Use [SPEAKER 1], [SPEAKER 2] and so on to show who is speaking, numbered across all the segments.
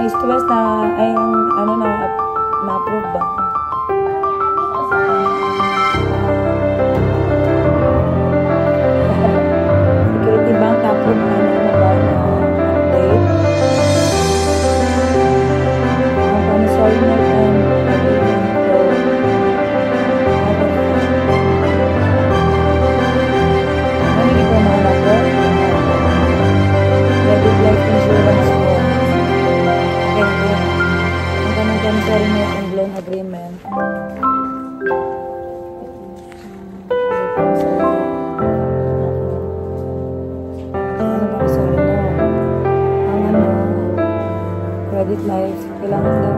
[SPEAKER 1] Na-stress na, ay, ano na, ma-approve ba? Security Bank na-approve na ba na date? Ang promissory note and agreement for hindi ko mahal ako. Credit life insurance ko. Ang promissory note and loan agreement. Credit life, kailangan daw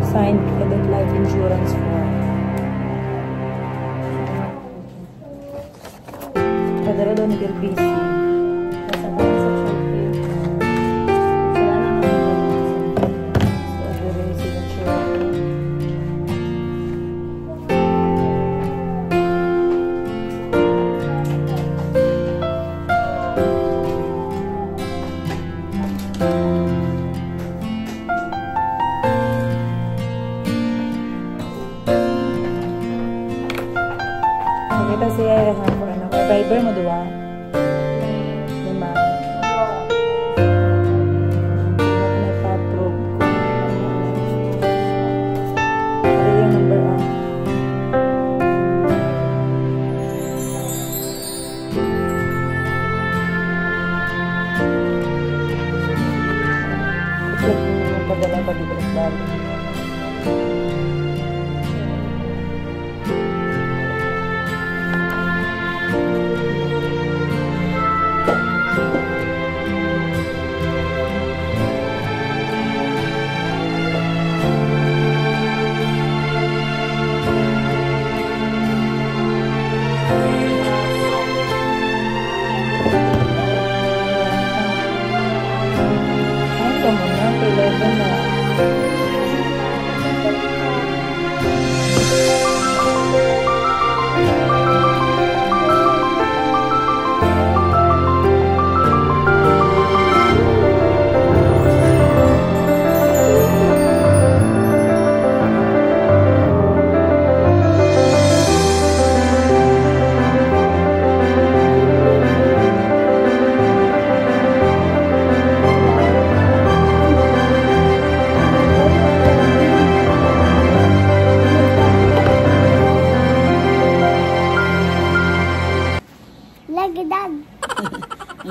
[SPEAKER 1] signed credit life insurance form. Padala daw ni Kirbisi. Nasa bayan sa Shopee. Wala naman so, agree signature. Kita siya yung ano, fiber mo diba? Lima. Hindi na pa-approve. Ano yung number 1? Ito yung padala pa dito ng balo.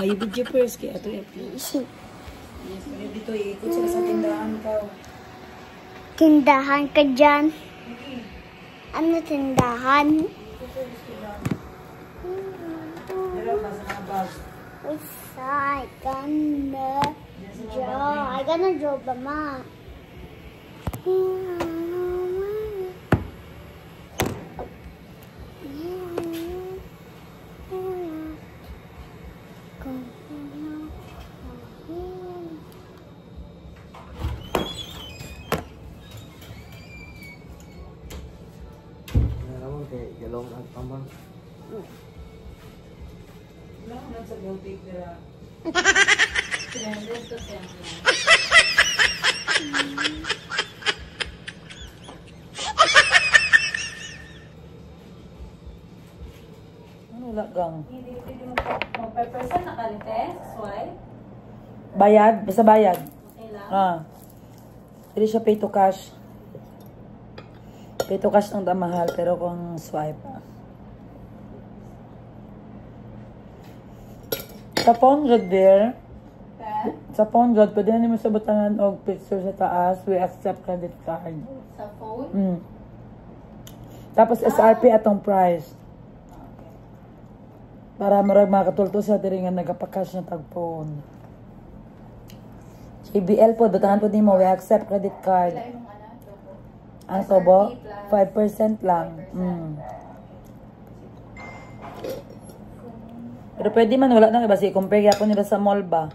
[SPEAKER 1] Ay, video first kaya ito i-upload. Dito ikot sila sa tindahan ka.
[SPEAKER 2] Tindahan ka dyan? Ano tindahan? I gonna draw the map.
[SPEAKER 3] Galong ang paman.
[SPEAKER 1] Lang na sa boutique dira. Ano lagang?
[SPEAKER 4] Hindi per person nakalite, swipe.
[SPEAKER 1] Bayad, basta bayad.
[SPEAKER 4] Okay lang.
[SPEAKER 1] Hindi siya pay to cash. Pay to cash ang damahal, pero kung swipe. Sa phone God there. Sa phone God, pwede na mo sa batangan o picture sa taas. We accept credit card.
[SPEAKER 4] Sa phone?
[SPEAKER 1] Tapos SRP atong price. Para marag makatulto sa tiringan nagapakash na tag-phone. JBL po, batangan po din mo. We accept credit card. Ang sobo? 5% lang. Pero pwede man, wala na. Basi, compare yapon nila sa mall ba?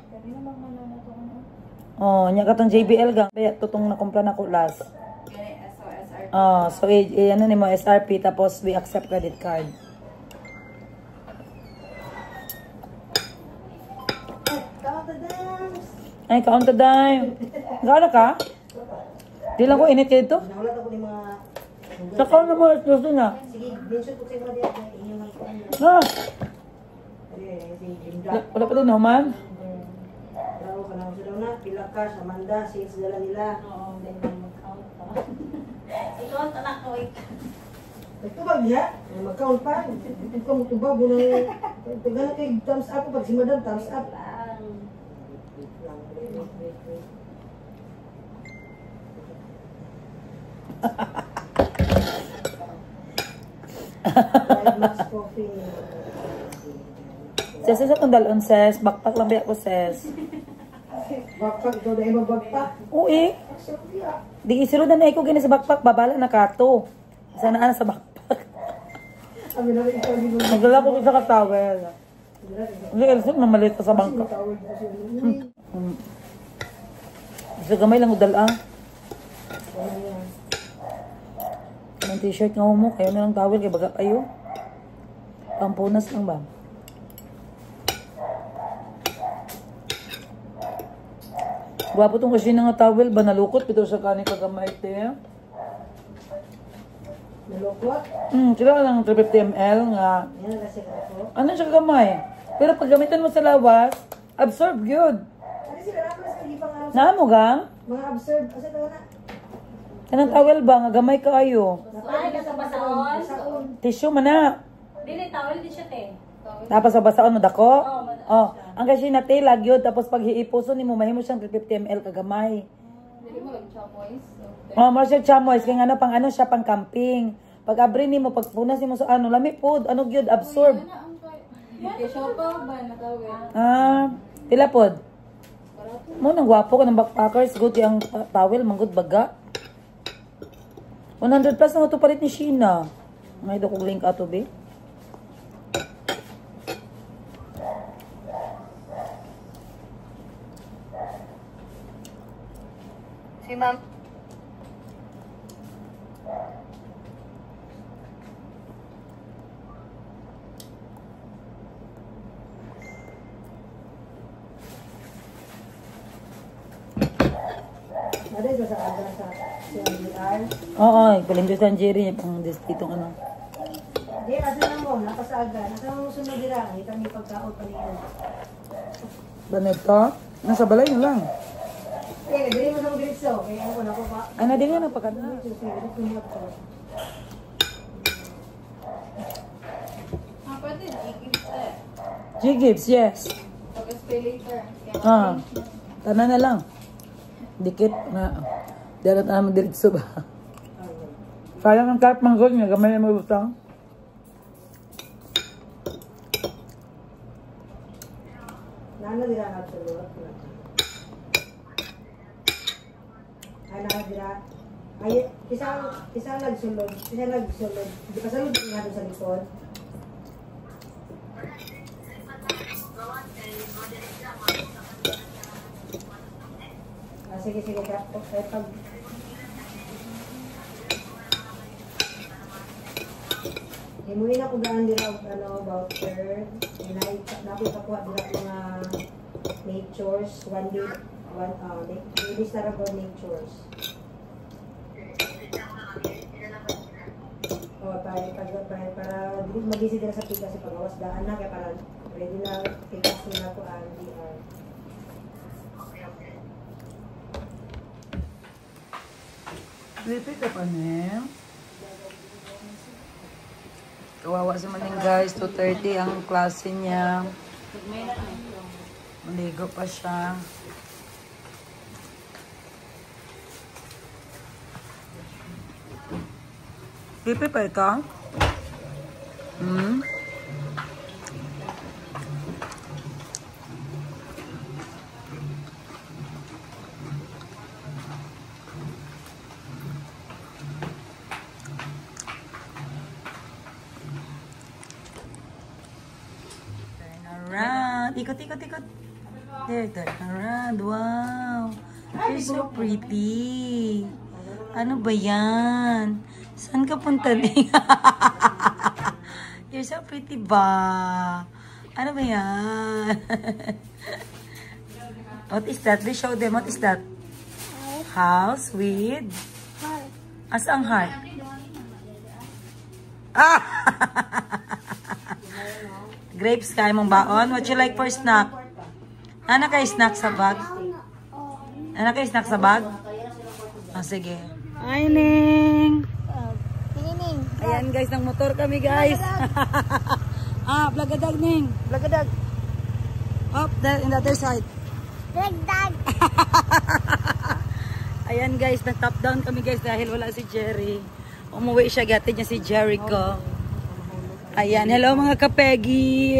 [SPEAKER 1] Oh, nya katong JBL gang. Kaya tutong nakumpra na ko last. So ano ni mo, SRP, tapos we accept credit card. Ay, kaunta day. Gano'n ka? Di lang ko init kayo ito.
[SPEAKER 3] Nahulat ako ng mga...
[SPEAKER 1] Sakaw na mo, gusto na.
[SPEAKER 3] Sige, binsot ko sa mga diyan. Inyong ang kuhan.
[SPEAKER 1] Ha?
[SPEAKER 3] Si Linda.
[SPEAKER 1] Wala pa din naman.
[SPEAKER 3] Daw ka lang sila na. Pilakas, Amanda, sales dala nila.
[SPEAKER 4] Oo, then mag-count pa. Ikaw, tanak ko.
[SPEAKER 3] Ito ba niya? Mag-count pa. Ito mo ito ba? Tagala kay thumbs up. Pag si madam, thumbs up. Live Max Coffee.
[SPEAKER 1] Ses, sa itong dalon, ses. Backpack lang biya ko, ses.
[SPEAKER 3] Backpack, ito dahil mag-backpack.
[SPEAKER 1] Uy. Di isiro na ko gini sa backpack. Babala na kato. Sana na sa backpack.
[SPEAKER 3] Sabi na rin ikaw, di mo
[SPEAKER 1] Nagdala ko isa ka towel. Hindi, Elson, mamalit ka sa bangka.
[SPEAKER 3] tawag mo siya.
[SPEAKER 1] Isa gamay lang udala. Ang t-shirt nga mo, kayo na lang towel, kaya baga kayo. Pampunas lang ba? Gwapo tong kasi nga towel ba nalukot bitaw sa kani kagamay te.
[SPEAKER 3] Nalukot.
[SPEAKER 1] Sila lang 350 ml nga.
[SPEAKER 3] Yan kasi ako.
[SPEAKER 1] Ano siya kagamay? Pero pag gamitan mo sa lawas, absorb good.
[SPEAKER 3] Ano sila naman sa lipang araw?
[SPEAKER 1] Naamo gang?
[SPEAKER 3] Mga absurd. Kasi ito na.
[SPEAKER 1] Kanang towel ba nga gamay kaayo?
[SPEAKER 4] Ay, kasabasaon.
[SPEAKER 3] Saon.
[SPEAKER 1] Tissue man na.
[SPEAKER 4] Dili, tawal din siya, te.
[SPEAKER 1] Tapos sa basaon mo dako?
[SPEAKER 4] Oo, madako
[SPEAKER 1] Oh, ang kasi na te lagyod tapos pag hiipuson nimo mahimo siyang 350 ml kagamay.
[SPEAKER 4] Dili mo lang chamois.
[SPEAKER 1] Oh, mo siya chamois kay ano pang ano siya pang camping. Pag abri nimo pag punas nimo sa ano lami pod ano gyud absorb.
[SPEAKER 4] Tissue pa ba nakawin?
[SPEAKER 1] Pila pod? Mo nang gwapo ka ng backpackers good yung towel manggod baga. 100 plus na ito palit ni Sheena. May do kog link ato be.
[SPEAKER 2] Si Ma'am.
[SPEAKER 3] Ada sa aga sa CMDR.
[SPEAKER 1] Oo, palindos ang Jerry pang ditong ano.
[SPEAKER 3] Di, asa na mo. Napasaga. Nasa mo sunod dira. Itang may pagkaon pa niyo.
[SPEAKER 1] Banito? Nasa balay na lang.
[SPEAKER 3] Eh, dili mo sa mga diretso. Kaya ako na ko pa.
[SPEAKER 1] Ano din yan ang pagkana?
[SPEAKER 4] Pwede na, i-gift eh.
[SPEAKER 1] G-Gibbs, yes.
[SPEAKER 4] Pag-spay later.
[SPEAKER 1] Tanan na lang. Dikit na. Darat na naman diretso ba? Kaya ng kahit manggol niya, gamay na mag-usang.
[SPEAKER 3] Nano dira na sulod. Ay na dira. Ay isang nagsulod. Di pa sulod nga sa likod. Sige, tapos ay pag himuin ako gaan dira og voucher. Nakuha dira mga natures, one day, daily Saragon natures. Para mag-easy dira sa pika sa pagawas daan na kaya para ready na pikas nila ko ang DR.
[SPEAKER 1] Repeat ka pa niya. Kawawa sa maning guys, 2:30 ang klase niya. Maligo pa siya. Pipi pa ito? Ikot. There, turn around. Wow. You're so pretty. Ano ba yan? Saan ka punta din? You're so pretty ba? Ano ba yan? What is that? Please show them. What is that? House with... Asa ang heart? Ah! Grapes kaya mong baon. What you like for snack? Ano kayo snack sa bag? Ano kayo snack sa bag? Oh, sige. Hi, Ning! Ayan guys, ng motor kami guys. Blagadag, Ning. Blagadag. Up there in the other side.
[SPEAKER 2] Blagadag.
[SPEAKER 1] Ayan guys, nag-top down kami guys dahil wala si Jerry. Umuwi siya, gatid niya si Jericho. Ayan, hello mga ka-Peggy.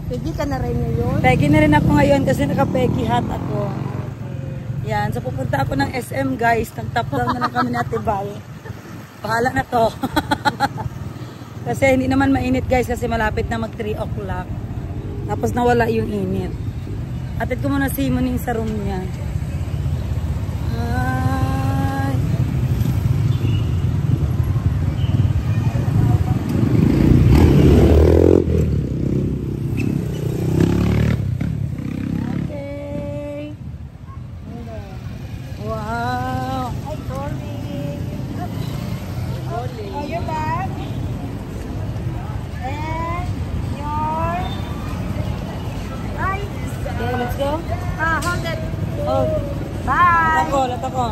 [SPEAKER 2] Peggy ka na rin ngayon?
[SPEAKER 1] Peggy na rin ako ngayon kasi naka-Peggy hat ako. Yan, so pupunta ako ng SM guys. Nag-top down na lang kami na Tibal. Bahala na to. Kasi hindi naman mainit guys kasi malapit na mag 3 o'clock. Tapos nawala yung init. Atid ko muna si Muning sa room niya. Hi. Okay. Wow.
[SPEAKER 2] Hi, darling.
[SPEAKER 1] Oh,
[SPEAKER 2] Your bag. And your... Hi.
[SPEAKER 1] Okay, let's go.
[SPEAKER 2] Hold it.
[SPEAKER 1] Oh,
[SPEAKER 2] Bye.
[SPEAKER 1] lato ko.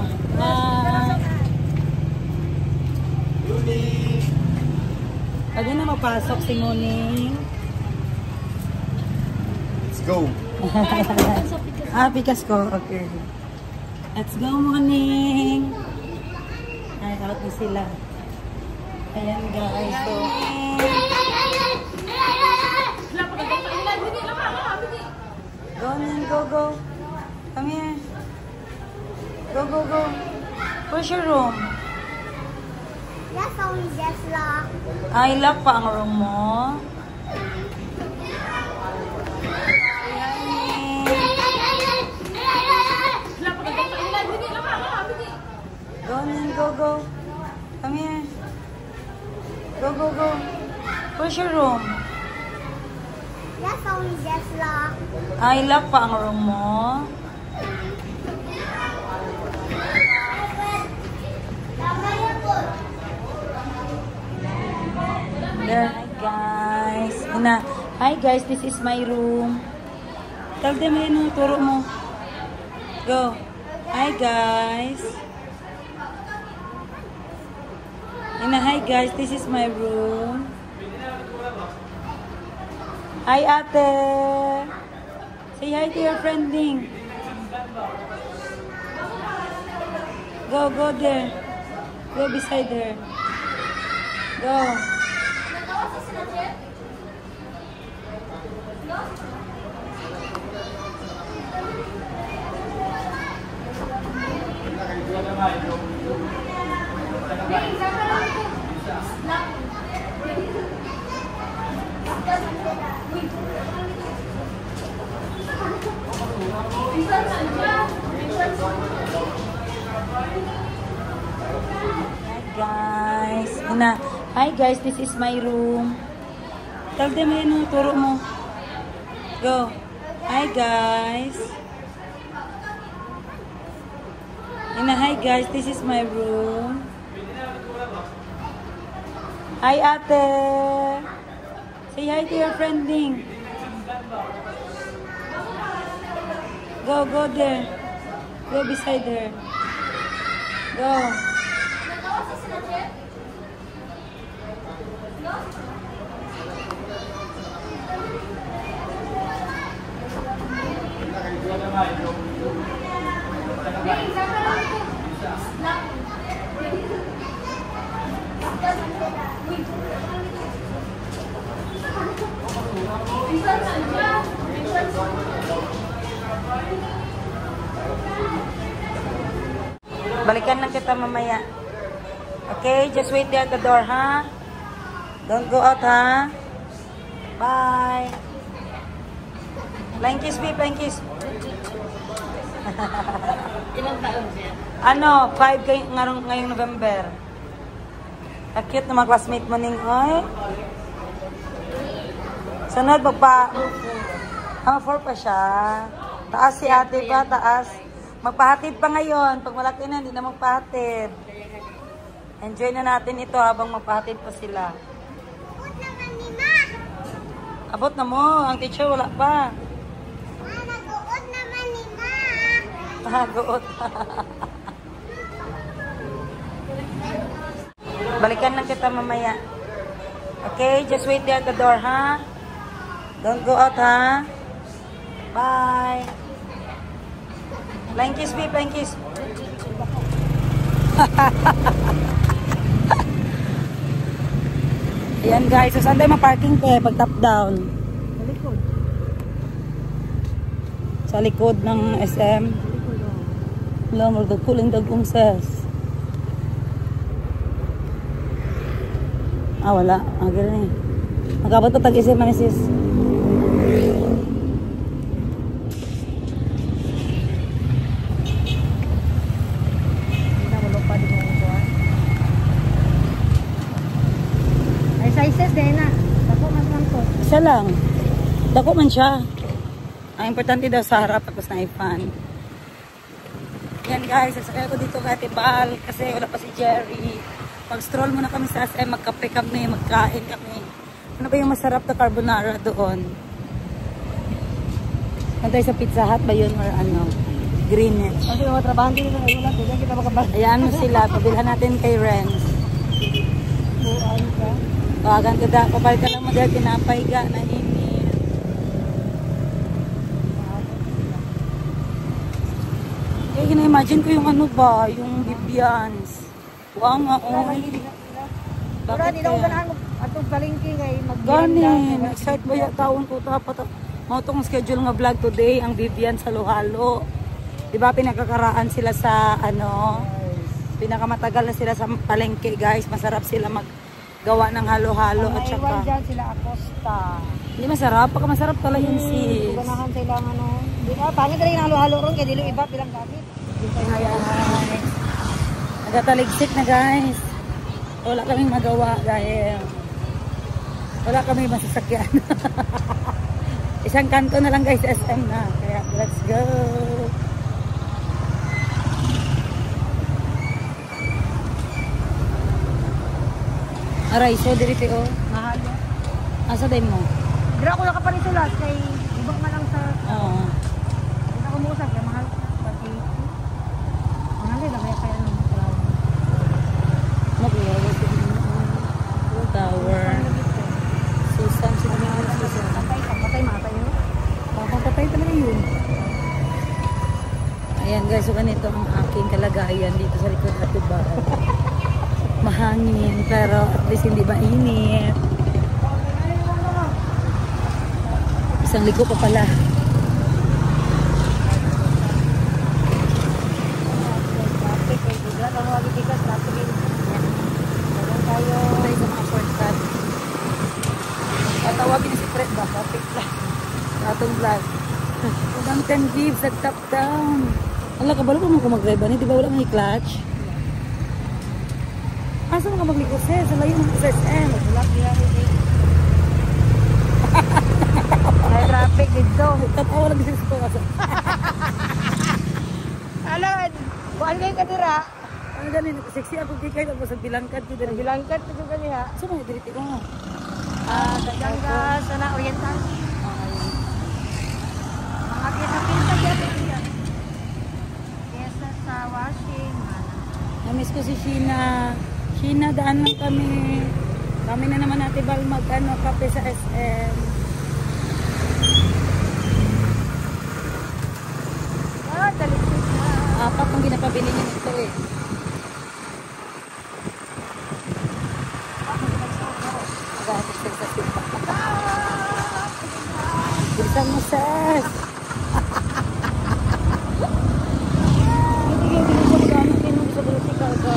[SPEAKER 1] Pwede na mapasok si Muning.
[SPEAKER 5] Let's go.
[SPEAKER 1] Pikas ko. Okay. Let's go, Muning. Ay, out na sila. Ayan, guys. So, go, Muning. Go, go. Come here. Go, go, go. Where's your room?
[SPEAKER 2] That's only just locked.
[SPEAKER 1] Ay, lock pa ang room mo. Go, Muning. Go, go. Come here. Go, go, go. Where's your room?
[SPEAKER 2] That's only just locked.
[SPEAKER 1] Ay, lock pa ang room mo. There. Hi guys. Hi guys, this is my room. Tell them yun, turo mo. Go. Hi guys. Hi guys, this is my room. Hi ate. Say hi to your friend Ning. Go, go there. Go beside her. Go. Guys. Hi guys, this is my room. Tell them yun, turo mo. Go. Hi guys. Hi guys, this is my room. Hi ate. Say hi to your friend Ning. Go, go there. Go beside her. Go. Balikan lang kita mamaya. Okay, just wait there at the door, ha? Don't go out, ha? Bye. Flying kiss, babe, flying kiss.
[SPEAKER 4] Ilang taon siya?
[SPEAKER 1] Ano, 5 ngayong November. Cute na mga classmate mo ning, oy. Sunod, 4 pa siya. Taas si ate ba? Taas. Magpahatid pa ngayon. Pag malaki na, hindi na magpahatid. Enjoy na natin ito habang magpahatid pa sila.
[SPEAKER 2] Abot naman ni Ma.
[SPEAKER 1] Abot na mo. Ang teacher wala pa.
[SPEAKER 2] Ma, nag-uot naman ni Ma.
[SPEAKER 1] Guot. Balikan lang kita mamaya. Okay, just wait there at the door, ha? Don't go out, ha? Bye. Flying kiss, babe. Flying kiss. Ayan, guys. So, saan tayo ma-parking pe? Pag top down.
[SPEAKER 3] Sa likod.
[SPEAKER 1] Sa likod ng SM. Wala, magdagkuling dagong ses. Ah, wala. Ah, gano'n eh. Magkabot ito tag-isip man sis.
[SPEAKER 3] Ay, sizes din na. Dako mas man to.
[SPEAKER 1] Isa lang. Dako man siya. Ang importante daw sa harap tapos na i-fan. Yan guys, sasakay ko dito kay Ate Bal kasi wala pa si Jerry. Pag-stroll muna kami sa SM, magkape kami, magkain kami. Ano ba yung masarap na carbonara doon? Nantay sa Pizza Hut ba yun or ano? Greenwich.
[SPEAKER 3] Kasi yung trabahan din nila wala to. Kita makabalik.
[SPEAKER 1] Ayan mo sila, pabilhan natin kay Renz.
[SPEAKER 3] Buwan ka.
[SPEAKER 1] Tawagan ka da, papalit ka lang mo dahil tinapay ka, nainit. Kaya gina-imagine ko yung ano ba, yung Bibians. Wow nga, oh.
[SPEAKER 3] Wala, di na ko ganahan atong palengke kay
[SPEAKER 1] Gani, excited ba yung taon ko dapat mo itong schedule nga vlog today, ang Bibians sa Halo-Halo. Diba pinagkakaraan sila sa ano, pinakamatagal na sila sa palengke guys, masarap sila maggawa ng halo-halo at saka.
[SPEAKER 3] Naiwan dyan sila Acosta.
[SPEAKER 1] Hindi masarap, pagka masarap pala yun sis.
[SPEAKER 3] Ganahan sila ano. Di ba, pangit rin yung halo-halo ron kaya dilo iba bilang gamit.
[SPEAKER 1] Nagtataligsik na guys. Wala kaming magawa dahil wala kaming masasakyan. Isang kanto na lang guys, SM na. Kaya let's go. Aray, so diriti o.
[SPEAKER 3] Mahal.
[SPEAKER 1] Asa day mo?
[SPEAKER 3] Dira ko nakapanisulat kay ibang man lang sa
[SPEAKER 1] Oo.
[SPEAKER 3] hindi na kumusag kaya mahal. Pati mahal din kaya nung
[SPEAKER 1] Tower. Susan, sino na yung Susan?
[SPEAKER 3] patay matay yun.
[SPEAKER 1] Papapatay talaga yun. Ayan guys, so ganito ang aking kalagayan dito sa likod at Ate-Bal. Mahangin, pero at least hindi mainit. Isang liko pa pala. Tayo sa mga shortcut. Tatawagin si Fred ba? Traffic lang. Atong vlog. Udang 10 gives at top down. Wala ka, balo pa mo ka mag-drive ba? Di ba wala may clutch? Asa mo ka maglikos eh? Sa layo mo sa SM.
[SPEAKER 3] May traffic dito.
[SPEAKER 1] Tatawa lang din sa kasi.
[SPEAKER 3] Alam, kuan kayo kadira.
[SPEAKER 1] Ano ganin? Sexy ako kikay tapos ang bilangkad ko din.
[SPEAKER 3] Bilangkat ko kaniya.
[SPEAKER 1] So mga diriti ko nga.
[SPEAKER 3] Ganda sana oriental. Mga pisa-pisa dyan. Kesa sa washing.
[SPEAKER 1] Namiss ko si Sheena. Sheena, daan lang kami. Kami na naman Ate Bal mag-ano, kape sa SM.
[SPEAKER 3] Talikod na.
[SPEAKER 1] Apat ang ginapabili niya nito eh. Mag-aapos sa sipa. Bilisan mo, sis! Hindi ko magamit din sa political ka.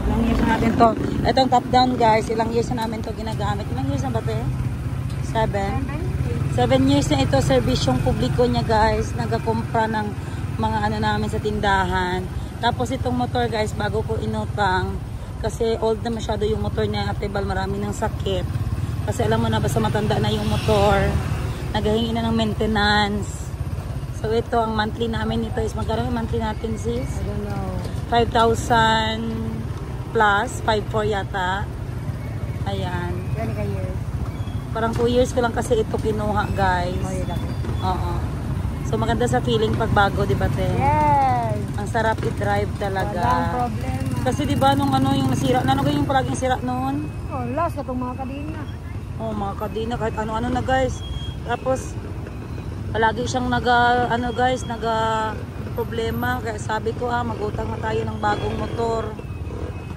[SPEAKER 1] Ilang years na natin to. Itong top down guys, ilang years na namin to ginagamit. Ilang years na ba ito? 7 years na ito, serbisyong publiko niya guys. Nagakumpra ng mga ano namin sa tindahan. Tapos itong motor guys, bago ko inutang. Kasi old na masyado yung motor niya, Ate Bal, marami ng sakit. Kasi alam mo na, basta matanda na yung motor, naghahingi na ng maintenance. So ito, ang monthly namin ito is magkano yung monthly natin sis?
[SPEAKER 3] I don't know.
[SPEAKER 1] 5,000 plus, 5,400 yata. Ayan.
[SPEAKER 3] 20 ka years.
[SPEAKER 1] Parang 2 years ko lang kasi ito kinuha guys.
[SPEAKER 3] Oh, yun ako.
[SPEAKER 1] Oo. So maganda sa feeling pag bago, di ba te?
[SPEAKER 3] Yes!
[SPEAKER 1] Ang sarap i-drive talaga.
[SPEAKER 3] Walang problema.
[SPEAKER 1] Kasi di ba nung ano yung nasira, ano ba yung palaging sira noon?
[SPEAKER 3] Oh, last katong mga kadina.
[SPEAKER 1] Oh, mga kadina, kahit ano-ano na guys. Tapos, palagi siyang ano guys, problema. Kaya sabi ko magutang na tayo ng bagong motor.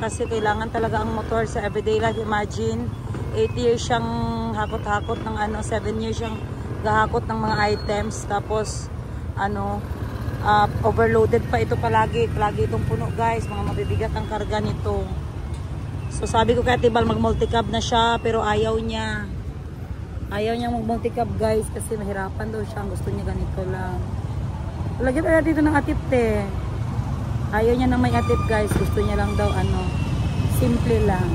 [SPEAKER 1] Kasi kailangan talaga ang motor sa everyday life. Imagine, 8 years siyang hakot-hakot ng 7 years siyang gahakot ng mga items. Tapos, overloaded pa ito palagi. Palagi itong puno guys. Mga mabibigat ang karga nito. So sabi ko kay Tibal mag-multicab na siya pero ayaw niya. Ayaw niya mag-multicab guys kasi mahirapan daw siya. Gusto niya ganito lang. Lagyan na natin ito ng atip te. Ayaw niya na may atip guys. Gusto niya lang daw simple lang.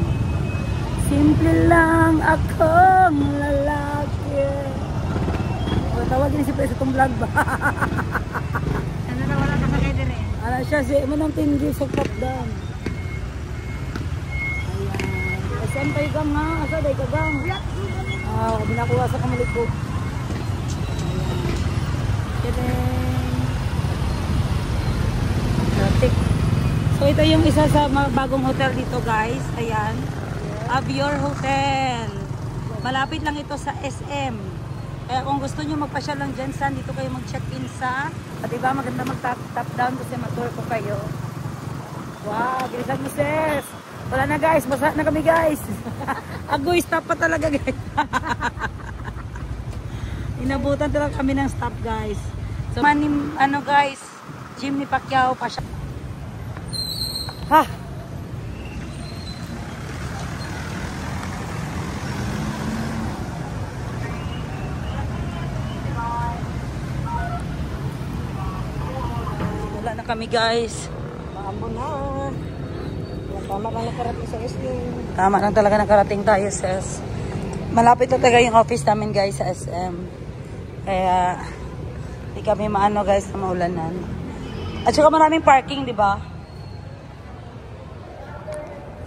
[SPEAKER 1] Simple lang akong lalaki. O tawagin si Pres itong vlog ba?
[SPEAKER 3] Ano na wala ka sa kayo din eh?
[SPEAKER 1] Ano siya si manang tinggi sa top down. Ayan. Saan gang ha? Asa day ka gang? Binakuha sa kamalig ko. Ayan. So ito yung isa sa bagong hotel dito guys. Ayan. Avior Hotel. Malapit lang ito sa SM. Kaya kung gusto nyo magpasyal lang dyan sa, dito kayo mag-check-in sa. At diba maganda mag-top down kasi mag-tour ko kayo. Wow, bilisan mo sis. Wala na guys, basa na kami guys. Agoy, stop pa talaga guys. Inabutan talaga kami ng stop guys. So guys, gym ni Pacquiao pa siya. Ha! Wala na kami guys.
[SPEAKER 3] Maambo na. Tama lang nakarating sa SM.
[SPEAKER 1] Tama lang talaga nakarating tayo sis. Malapit na talaga yung office namin guys sa SM. Kaya di kami maano guys na maulanan. At saka maraming parking, di ba?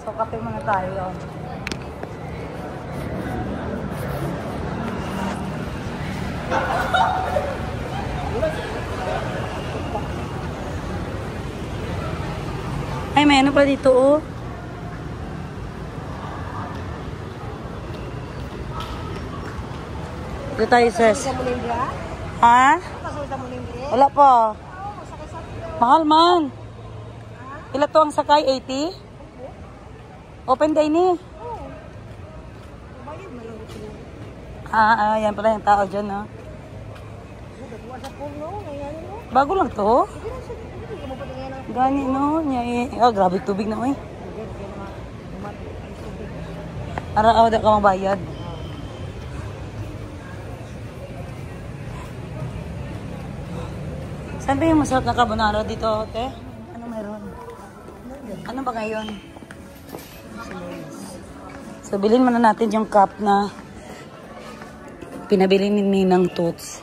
[SPEAKER 1] So kape muna tayo. Ay, may ano pa dito oh. Dito tayo sis. Ha? Wala pa. Mahal man. Ila to ang sakay? 80? Open day ni. Yan pala yung tao dyan no. Bago lang to. Gani no. Grabe tubig na eh. Araw da ka mabayad. Saan ba yung masarap na carbonara dito, te? Ano meron? Ano ba ngayon? So, bilhin muna natin yung cup na pinabili ni Ninang Toots.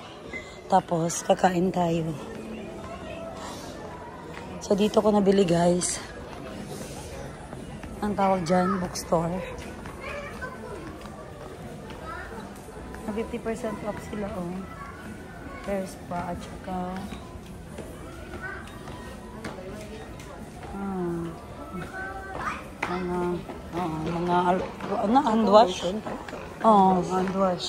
[SPEAKER 1] Tapos, kakain tayo. So, dito ko nabili, guys. Ang tawag dyan, bookstore. 50% off sila, oh. There's pa, at saka mga hand wash. Hand wash.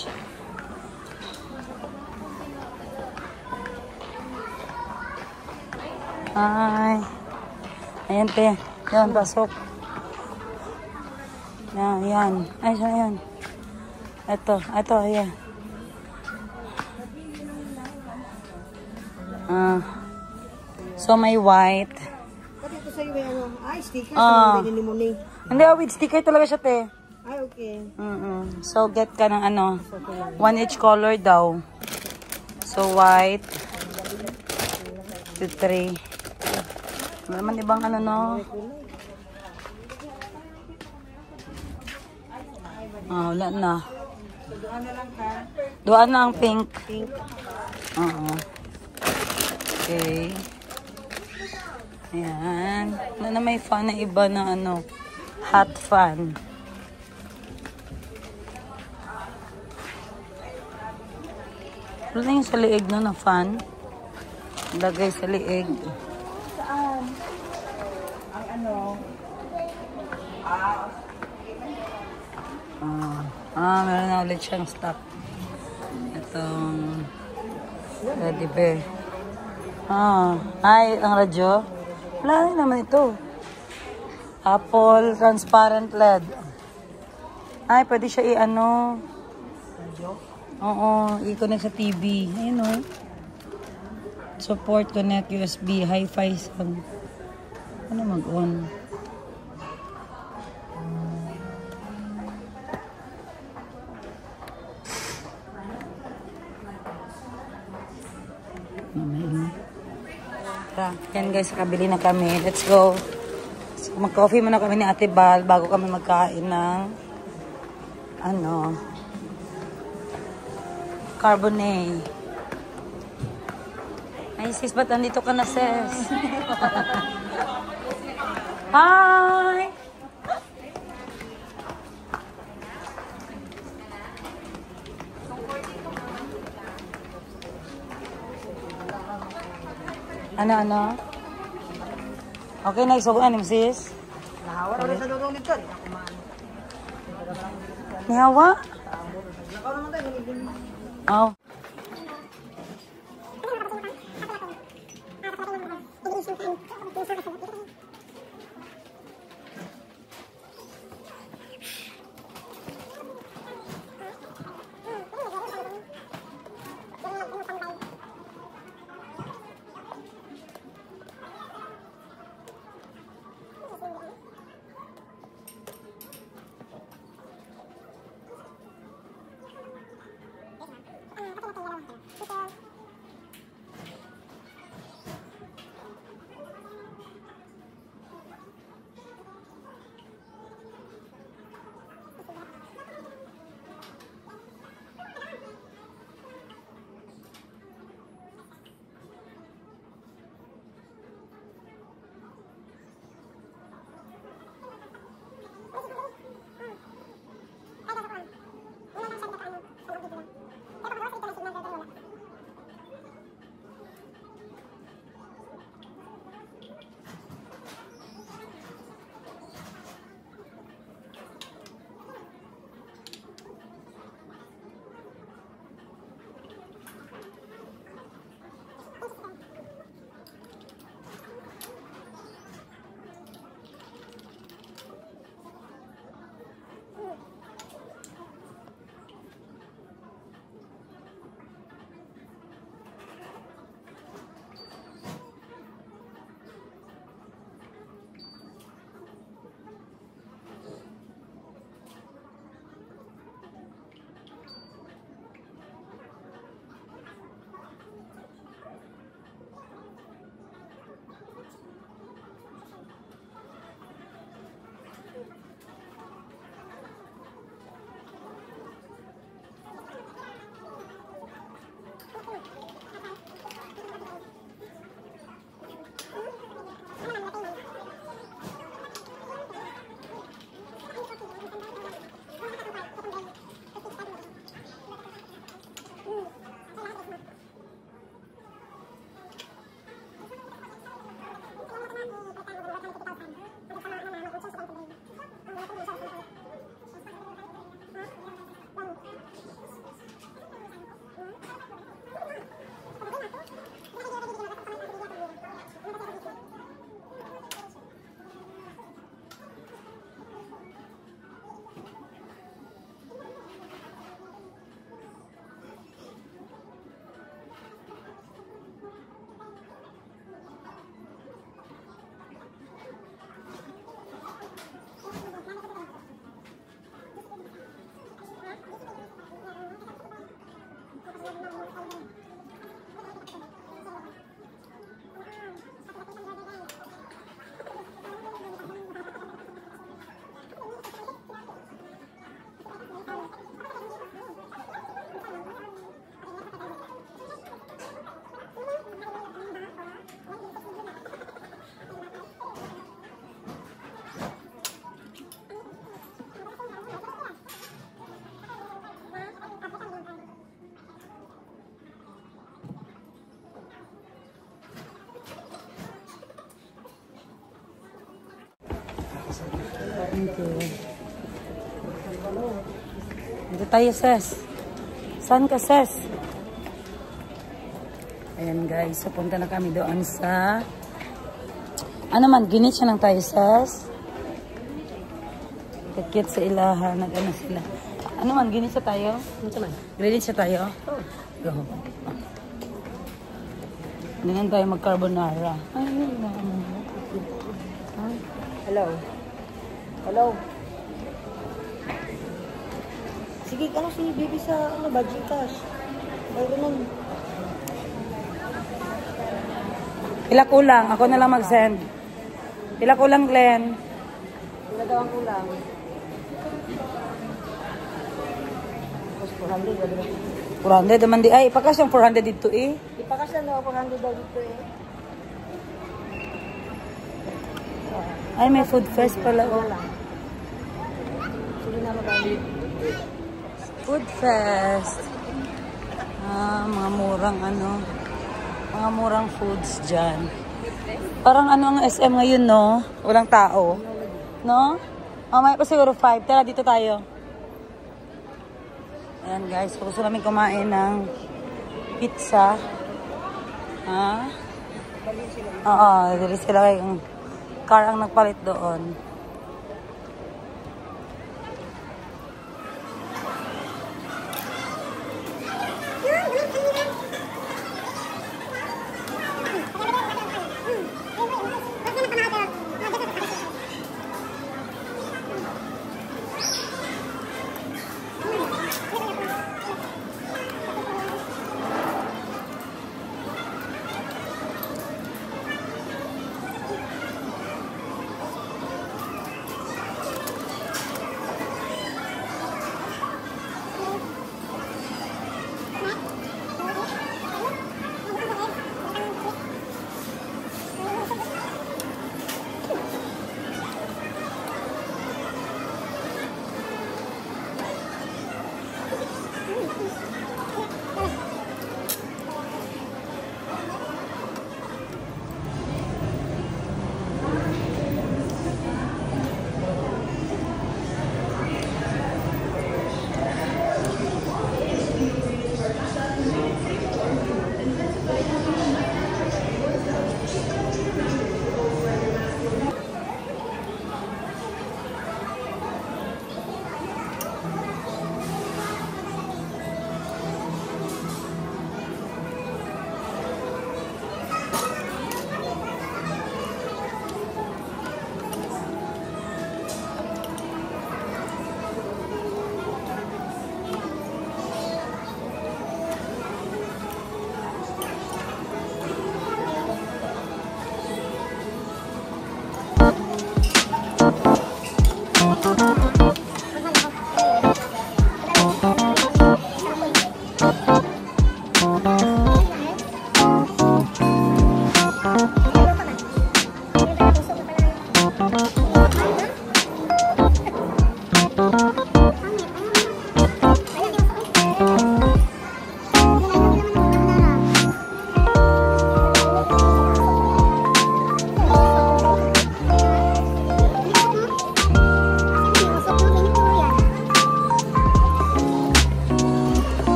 [SPEAKER 1] Ay. Ayan, te. Yan, pasok. Yan. Ay, yan. Ito, ayan. So, may white.
[SPEAKER 3] Dito sa'yo may sticker sa mga limuning.
[SPEAKER 1] Hindi, with sticker talaga siya, te.
[SPEAKER 3] Ay, okay.
[SPEAKER 1] So, get ka ng 1 each color daw. So, white. 2, 3. Wala naman ibang no. Wala na.
[SPEAKER 3] Doon na lang ka.
[SPEAKER 1] Doon na ang pink.
[SPEAKER 3] Pink.
[SPEAKER 1] Oo. Okay. Ayan. Ano na may fan na iba na ano, hot fan. Ano na yung sa liig no na fan? Lagay sa liig.
[SPEAKER 3] Saan? Ang ano?
[SPEAKER 1] Meron na ulit siyang stock. Itong teddy bear. Ay, ang radyo. Wala rin naman ito. Apple transparent LED. Ay, pwede siya i-ano.
[SPEAKER 3] Radyo?
[SPEAKER 1] Oo, i-connect sa TV. Ayun o. Support, connect, USB, hi-fi sound. Ano mag-on? Yan guys, kabili na kami. Let's go. So, mag-coffee muna kami ni Ate Bal bago kami magkain ng ano, Carbonate. Ay sis, ba't nandito ka na sis? Hi! Ano? Okay na, isubuan mo sis?
[SPEAKER 3] Nahawa na sa dudong dito. Hindi na kumain.
[SPEAKER 1] Nihawa?
[SPEAKER 3] Nakaw naman tayo.
[SPEAKER 1] Oh. tayo, Ses? Saan ka, Ses? Ayan, guys. So, punta na kami doon sa... Ano man, ginit siya lang tayo, Ses. Kakit sa ilaha. Nag-ano sila. Ano man, ginit siya tayo? Ano man? Ginit siya tayo? Oo. Go. Ganyan tayo mag-carbonara. Ay,
[SPEAKER 3] Hello. Hello. Sige, ano si baby sa ano ba, Gcash? Ay, ganun.
[SPEAKER 1] Pila kulang. Ako na lang mag-send. Pila kulang, Glenn.
[SPEAKER 3] Wala daw ang kulang. Tapos 400, wala daw.
[SPEAKER 1] 400 naman di. Ay, ipakas yung 400 dito eh.
[SPEAKER 3] Ipakasya na 400 daw dito eh.
[SPEAKER 1] Ay, may food fest pala. Oh.
[SPEAKER 3] Sige na magamit.
[SPEAKER 1] Food fest. Mga murang ano. Mga murang foods dyan. Parang ano ang SM ngayon, no? Walang tao. No? Mamaya pa siguro 5. Tara, dito tayo. Ayan, guys. Gusto namin kumain ng pizza. Ha? Oo, dali sila kayong car ang nagpalit doon.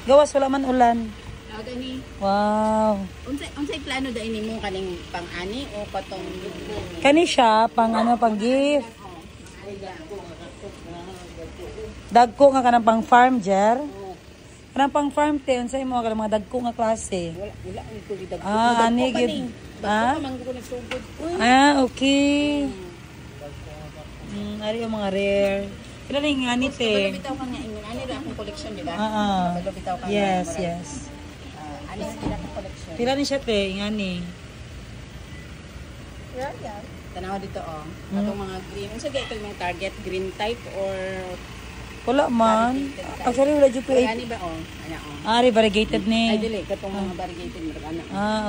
[SPEAKER 1] Gawas, wala man ulan.
[SPEAKER 5] Gani.
[SPEAKER 1] Wow.
[SPEAKER 5] Unsay plano da ini mo kaning pang-ani o patong
[SPEAKER 1] Kani siya, pang ano, pang gift. Dagko nga kanang pang farm, Jer. Kanang pang farm, te. Unsay mo kanang mga dagko nga klase.
[SPEAKER 5] wala ang ko dag.
[SPEAKER 1] Ani, gid.
[SPEAKER 5] Manggo ni sugod.
[SPEAKER 1] Okay. Ari yung mga rare. Kailan yung nga ni, te?
[SPEAKER 5] Bitaw ka nga ingon ani ra akong collection di ba? Bitaw ka.
[SPEAKER 1] Yes,
[SPEAKER 5] nga,
[SPEAKER 1] yes.
[SPEAKER 5] Ani sa akong collection.
[SPEAKER 1] Pila ni siya, te? Nga ni.
[SPEAKER 5] Tanawa dito oh. Atong mga green. Unsa gay itong mga target green type or
[SPEAKER 1] Wala man. Actually, wala dyan po.
[SPEAKER 5] ani ba oh? Ana oh.
[SPEAKER 1] Ari, variegated
[SPEAKER 5] Ay
[SPEAKER 1] ni.
[SPEAKER 5] dili katong mga variegated mo ana.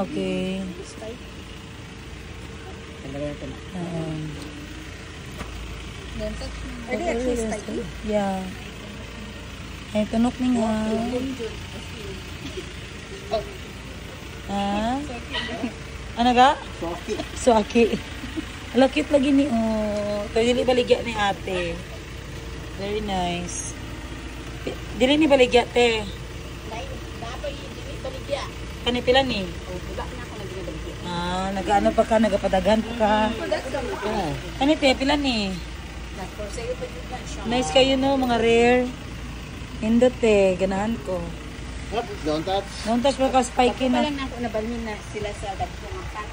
[SPEAKER 1] Okay.
[SPEAKER 5] This type. Talaga ito na.
[SPEAKER 1] Yeah. Eh, tunok ni nga. Ha? Ano ga? Suaki. Lakit lagi ni Ito dili baligya ni ate. Very nice. Dili ni baligya te.
[SPEAKER 5] Dapat dili baligya.
[SPEAKER 1] Kani pila ni?
[SPEAKER 5] Wala na ako nagbaligya.
[SPEAKER 1] Nagaano pa ka, nagapadagan pa ka. Kani te, pila ni?
[SPEAKER 5] For sale pa yun lang siya.
[SPEAKER 1] Nice kayo no, mga rare. Hindot te, ganahan ko.
[SPEAKER 6] Don't touch.
[SPEAKER 1] Don't touch pa ka, spiky
[SPEAKER 5] Pa
[SPEAKER 1] na.
[SPEAKER 5] lang na ako nabalhin na sila sa dagkong apat.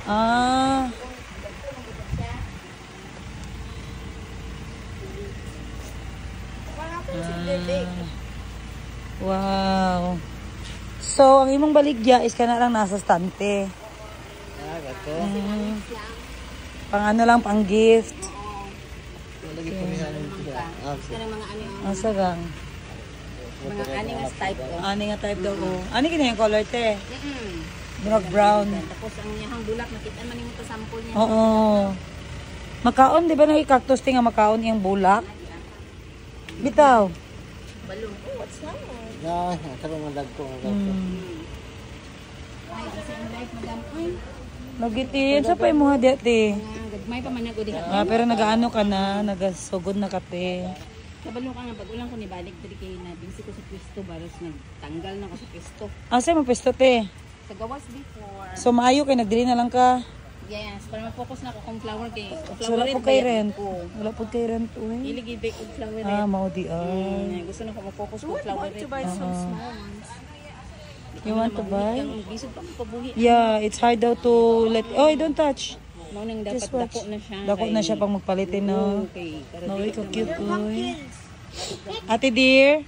[SPEAKER 1] Wow. So, ang imong baligya is kana lang nasa stante.
[SPEAKER 6] Gato.
[SPEAKER 1] Pang ano lang, pang gift.
[SPEAKER 6] Lagi po niya.
[SPEAKER 5] Ito ng mga ani.
[SPEAKER 1] Asa gang?
[SPEAKER 5] Mga ani nga type ko.
[SPEAKER 1] Ani nga type daw ko. Ani kini yung color te?
[SPEAKER 5] Mm.
[SPEAKER 1] Dark brown.
[SPEAKER 5] Tapos ang niyang bulak, nakita man yung sample niya.
[SPEAKER 1] Oo. Makaon, di ba na i-cactus nga makaon yung bulak? Bitaw.
[SPEAKER 5] Balong. Oh, what's that?
[SPEAKER 6] Yeah, karon man dagko nga gato.
[SPEAKER 5] Ay, kasi ang life, madam. Ay,
[SPEAKER 1] Nagitin, sa pa yung mga dati.
[SPEAKER 5] gagmay pa man ako diha.
[SPEAKER 1] Pero nagaano ka na, nagasugod na kate.
[SPEAKER 5] Kabalo ka nga, pag ulang ko ni balik diri kay na busy ko sa pwesto, baros nagtanggal na ko sa pwesto.
[SPEAKER 1] Asa mo pesto te?
[SPEAKER 5] Sa gawas before.
[SPEAKER 1] So maayo kay nagdili na lang ka.
[SPEAKER 5] Yes, para ma-focus na ako kung flower kay
[SPEAKER 1] So wala po kay rent.
[SPEAKER 5] ko.
[SPEAKER 1] Wala po kay rent uy.
[SPEAKER 5] Ilig ibig og flower
[SPEAKER 1] Ah,
[SPEAKER 5] red.
[SPEAKER 1] mao di ay.
[SPEAKER 5] Gusto na ko ma-focus ko flower red.
[SPEAKER 1] You want to buy?
[SPEAKER 5] Ang bisod pa ko pabuhi.
[SPEAKER 1] Yeah, it's hard daw to let. Oh, don't touch.
[SPEAKER 5] Mao nang dapat
[SPEAKER 1] Just watch.
[SPEAKER 5] dako na siya.
[SPEAKER 1] Dako na siya pang magpalitin no.
[SPEAKER 5] Okay, para
[SPEAKER 1] No,
[SPEAKER 5] di
[SPEAKER 1] ikaw cute uy. Ate dear.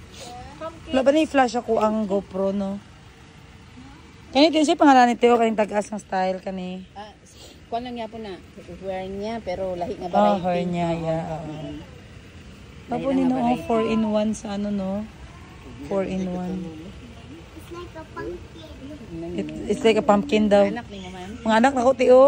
[SPEAKER 1] Wala ba na i-flash ako ang GoPro no? Kani din siya pangalan ni Teo kaning tag-as ng style kani.
[SPEAKER 5] kuan lang yapon na wear niya pero lahi nga
[SPEAKER 1] Oh,
[SPEAKER 5] variety.
[SPEAKER 1] hair niya, yeah. Papo
[SPEAKER 5] Lahi
[SPEAKER 1] ni
[SPEAKER 5] na
[SPEAKER 1] no,
[SPEAKER 5] nga variety.
[SPEAKER 1] 4-in-1 sa ano no? 4-in-1.
[SPEAKER 2] It's like a pumpkin.
[SPEAKER 1] It's like a pumpkin daw.
[SPEAKER 5] Anak ni mo man.
[SPEAKER 1] Mga anak na ko, Teo.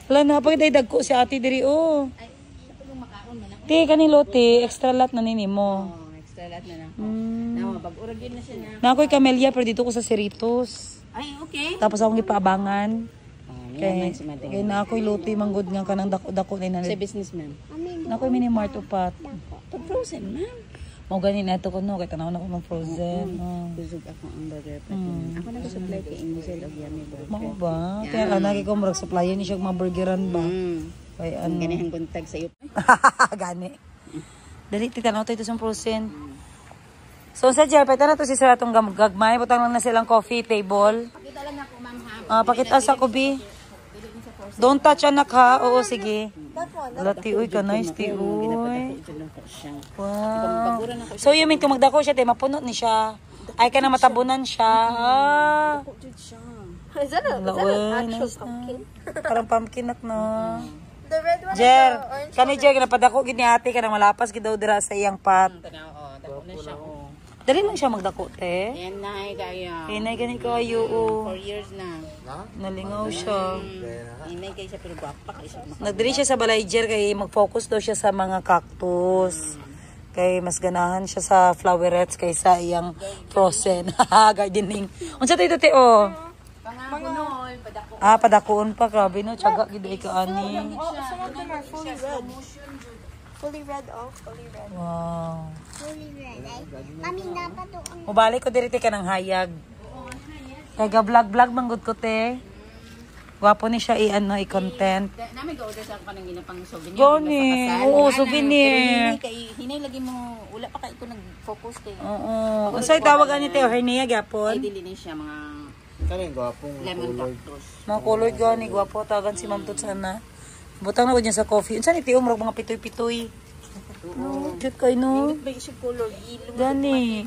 [SPEAKER 1] Wala na, pag dagko si ate diri, oh.
[SPEAKER 5] Ay, siya pa yung makaon man ako.
[SPEAKER 1] Te, kanilo, te. Extra lot na nini mo.
[SPEAKER 5] Oh, extra lot na na.
[SPEAKER 1] Mm.
[SPEAKER 5] Nawa bag-urag yun na siya na.
[SPEAKER 1] Na ako'y camellia, pero dito ko sa Cerritos.
[SPEAKER 5] Ay, okay.
[SPEAKER 1] Tapos akong ipaabangan.
[SPEAKER 5] Kaya
[SPEAKER 1] Kaya na ako'y luto yung manggod nga kanang dako-dako na
[SPEAKER 5] sa
[SPEAKER 1] yun.
[SPEAKER 5] businessman.
[SPEAKER 1] Na ako'y mini mart upat.
[SPEAKER 5] Pag frozen, ma'am.
[SPEAKER 1] Mau ganin na ito ko, no? Kaya tanaw na ko ng frozen. Oh.
[SPEAKER 5] Busog ako ang burger pa. Ako nag-supply kay Angel of Yummy Burger.
[SPEAKER 1] Mao ba? Kaya lagi ko marag supplyan ni siya mga burgeran ba? Kaya ano?
[SPEAKER 5] Ganihang buntag sa iyo.
[SPEAKER 1] Gani. Dali, titanaw tayo ito sa frozen. So, sa Jer, pwede na ito si Sir atong gagmay. Butang lang na silang coffee table.
[SPEAKER 5] Pakita lang ako, ma'am, ha?
[SPEAKER 1] Pakita sa kubi. Don't touch anak ha. Oo, sige. Lati, uy, ka nice, ti, uy. Wow. So, you mean, kung magdako siya, te, mapuno ni siya. Ay, ka na matabunan siya.
[SPEAKER 2] Is that an actual
[SPEAKER 1] Nice
[SPEAKER 2] pumpkin?
[SPEAKER 1] na. Parang pumpkin nak na.
[SPEAKER 2] The red one
[SPEAKER 1] Jer,
[SPEAKER 2] is the orange
[SPEAKER 1] kani Jer, napadako gid ni ate ka na malapas gid daw dira sa iyang pot.
[SPEAKER 5] Dako na siya, oh.
[SPEAKER 1] Dali lang siya magdako, te.
[SPEAKER 5] Yan na, kaya.
[SPEAKER 1] Inay gani kayo, oh.
[SPEAKER 5] 4 years na.
[SPEAKER 1] Nalingaw siya.
[SPEAKER 5] Inay kayo siya, pero guwapa kayo siya.
[SPEAKER 1] Nagdiri siya sa balay, Jer, kay mag-focus daw siya sa mga cactus. Kay mas ganahan siya sa flowerets kaysa iyang frozen. Gardening. Unsa tayo te, oh?
[SPEAKER 5] Pangagunoy, padako.
[SPEAKER 1] Padakuon pa, grabe no. Tiyaga gid ay kaani.
[SPEAKER 2] Some of them are fully red. Fully red, oh, fully red.
[SPEAKER 1] Wow.
[SPEAKER 2] Fully red, eh? Mami, dapat to ang...
[SPEAKER 1] Mubalik ko diri te ka ng hayag. Kay ga-vlog manggod ko te. Gwapo ni siya i-content.
[SPEAKER 5] Namin ga-order sa kanang ginapang souvenir.
[SPEAKER 1] Gani. Oo, souvenir.
[SPEAKER 5] Hinay lagi mo, wala pa kayo nag-focus kay.
[SPEAKER 1] Oo. Unsay tawag ani te hernia
[SPEAKER 5] Ay,
[SPEAKER 1] gyapon?
[SPEAKER 5] dili ni siya mga
[SPEAKER 6] Kaning gwapong
[SPEAKER 5] lemon
[SPEAKER 6] color.
[SPEAKER 5] cactus.
[SPEAKER 1] Mga colored gani gwapo tagan si Ma'am Tut sana. Butang na ko niya sa coffee. Unsa ni tiyo murag mga pitoy-pitoy. Oo. Cute kay no.
[SPEAKER 5] Ba siya color yellow.
[SPEAKER 1] Gani.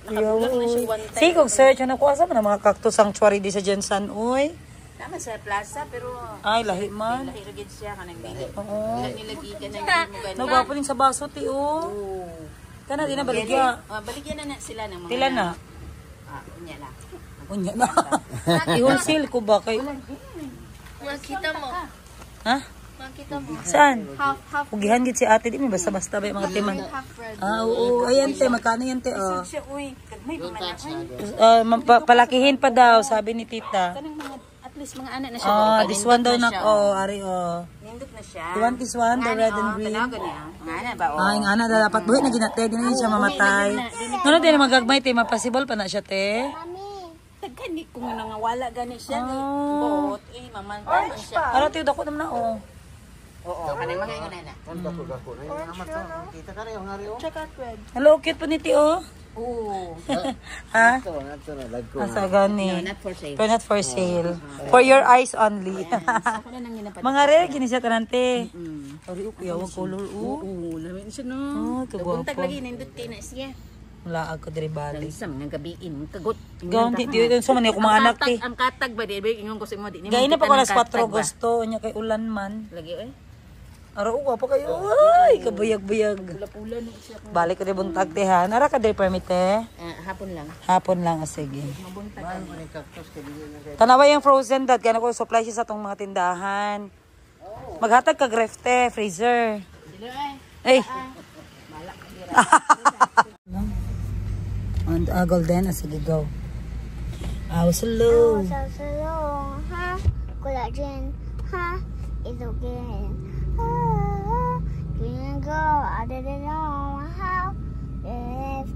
[SPEAKER 5] Nakabulak na siya one time.
[SPEAKER 1] Sige, kung search ano ko asa man ang mga cactus sanctuary di sa Jensan oy.
[SPEAKER 5] Tama sa plaza pero
[SPEAKER 1] Ay lahi man.
[SPEAKER 5] lahi ra gid siya kanang dili.
[SPEAKER 1] Oo.
[SPEAKER 5] Wala nilagi ka na hindi mo gani.
[SPEAKER 1] Nagwapo din sa baso ti oh. Kana di na baligya.
[SPEAKER 5] Baligyan na sila ng mga
[SPEAKER 1] Pila na?
[SPEAKER 5] Unya lang.
[SPEAKER 1] Unya na. I-wholesale ko ba kay
[SPEAKER 2] Makita mo.
[SPEAKER 1] Ha?
[SPEAKER 2] Makita mo.
[SPEAKER 1] Saan?
[SPEAKER 2] Half
[SPEAKER 1] Pugihan gid si ate, di mo basta-basta ba yung mga timan.
[SPEAKER 2] half red.
[SPEAKER 1] Ah, oo. Ayan, te. Magkano yan, te? Oh.
[SPEAKER 2] Siya, uy. May
[SPEAKER 6] Yung tax na doon.
[SPEAKER 1] Palakihin pa daw, sabi ni tita.
[SPEAKER 5] Kanang mga, at least mga anak na siya.
[SPEAKER 1] Oh,
[SPEAKER 5] Pag
[SPEAKER 1] this one daw
[SPEAKER 5] nindot
[SPEAKER 1] na,
[SPEAKER 5] siya,
[SPEAKER 1] oh, ari, oh.
[SPEAKER 5] Nindot na siya.
[SPEAKER 1] You want this one, the red and green?
[SPEAKER 5] Tanagan niya. Nga na ba?
[SPEAKER 1] Ay, nga na, dapat buhay na ginate, di na siya mamatay. Ano, di na magagmay, te, mapasibol pa na siya, te.
[SPEAKER 5] Tagkani kung nangawala gani siya.
[SPEAKER 1] Oh.
[SPEAKER 5] Bot, mamantan siya.
[SPEAKER 1] Ara, te, dako naman na, oh.
[SPEAKER 5] Oo, kanang mga ingon na.
[SPEAKER 6] Kan gako na yung amat to. Kita ka rin yung hari oh.
[SPEAKER 2] Check out red.
[SPEAKER 1] Hello, cute po ni te, oh.
[SPEAKER 5] Oo.
[SPEAKER 6] Ito
[SPEAKER 1] Ha?
[SPEAKER 6] na lag ko.
[SPEAKER 1] Asa gani?
[SPEAKER 5] Not for sale.
[SPEAKER 1] Pero not for sale. For your eyes only.
[SPEAKER 5] Ako na nang ginapat.
[SPEAKER 1] Mga rare, gini siya tanante.
[SPEAKER 5] Mm.
[SPEAKER 1] Ari, kuya, wag color, oh.
[SPEAKER 5] Oo, lamin siya no.
[SPEAKER 1] Oh,
[SPEAKER 5] Buntag
[SPEAKER 1] kagwapo.
[SPEAKER 5] lagi nindot kay na siya.
[SPEAKER 1] Wala ako diri bali.
[SPEAKER 5] Isang nga gabiin, kagot.
[SPEAKER 1] Gawon di dito sa man ako mga anak ti.
[SPEAKER 5] Ang katag ba di ba ingon ko sa mo di ni.
[SPEAKER 1] Gay na pa ko alas 4 gusto nya kay ulan man.
[SPEAKER 5] Lagi eh.
[SPEAKER 1] Araw ko pa kayo. Ay, kabuyag-buyag.
[SPEAKER 5] Pula-pula na siya.
[SPEAKER 1] Balik ko di buntag ti ha. Nara ka diri permit eh.
[SPEAKER 5] Hapon lang.
[SPEAKER 1] Hapon lang sige.
[SPEAKER 6] Mahal mo ni cactus kay dili na kay.
[SPEAKER 1] Tanawa yung frozen dad kaya ko supply siya sa tong mga tindahan. Maghatag ka grefte, freezer.
[SPEAKER 5] Dilo eh.
[SPEAKER 1] Ay. And golden, sige go. Slow.
[SPEAKER 2] Sasalong, ha? Collagen, ha? It's okay. Can go? I didn't know how. Yes.